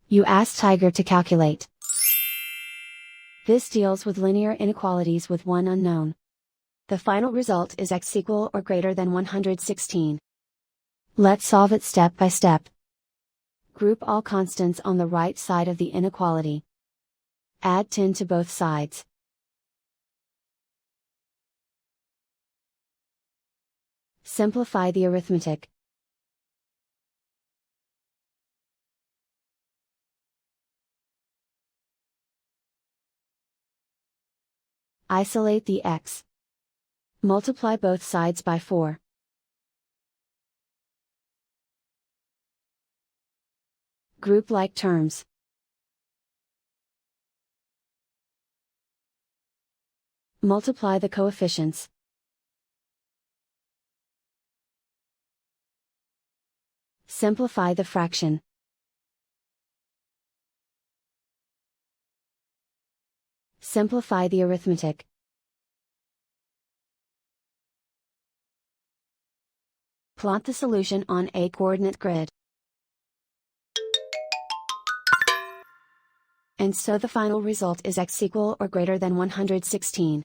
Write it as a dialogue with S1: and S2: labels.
S1: You ask Tiger to calculate. This deals with linear inequalities with one unknown. The final result is x equal or greater than 116. Let's solve it step by step. Group all constants on the right side of the inequality. Add 10 to both sides. Simplify the arithmetic. Isolate the x. Multiply both sides by 4. Group like terms. Multiply the coefficients. Simplify the fraction. Simplify the arithmetic. Plot the solution on a coordinate grid. And so the final result is x equal or greater than 116.